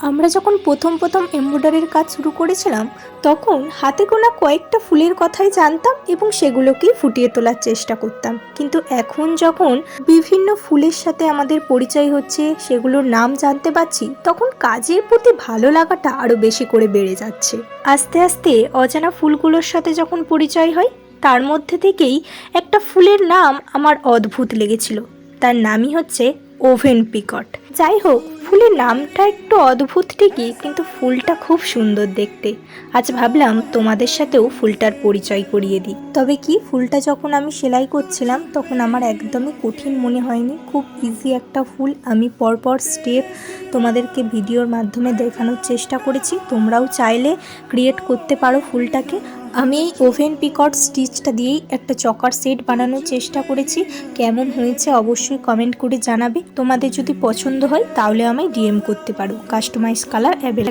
আমরা যখন প্রথম এমব্রয়ডারির কাজ শুরু করেছিলাম তখন হাতে গোনা কয়েকটা ফুলের কথাই জানতাম এবং সেগুলোকেই ফুটিয়ে তোলার চেষ্টা করতাম। কিন্তু এখন যখন বিভিন্ন ফুলের সাথে আমাদের পরিচয় হচ্ছে, সেগুলোর নাম জানতে পারছি, তখন কাজের প্রতি ভালো লাগাটা আরও বেশি করে বেড়ে যাচ্ছে। আস্তে আস্তে অজানা ফুলগুলোর সাথে যখন পরিচয় হয়, তার মধ্যে থেকেই একটা ফুলের নাম আমার অদ্ভুত লেগেছিল। তার নামই হচ্ছে ওভেন পিকট। যাই হোক, ফুলের নামটা একটু অদ্ভুত ঠিকই, কিন্তু ফুলটা খুব সুন্দর দেখতে। আজ ভাবলাম তোমাদের সাথেও ফুলটার পরিচয় করিয়ে দিই। তবে কি, ফুলটা যখন আমি সেলাই করছিলাম তখন আমার একদমই কঠিন মনে হয়নি, খুব ইজি একটা ফুল। আমি পরপর স্টেপ তোমাদেরকে ভিডিওর মাধ্যমে দেখানোর চেষ্টা করেছি, তোমরাও চাইলে ক্রিয়েট করতে পারো ফুলটাকে। আমি এই ওভেন পিকট স্টিচটা দিয়েই একটা চকার সেট বানানোর চেষ্টা করেছি। কেমন হয়েছে অবশ্যই কমেন্ট করে জানাবে। তোমাদের যদি পছন্দ হয় তাহলে আমায় ডিএম করতে পারো। Customise colour available.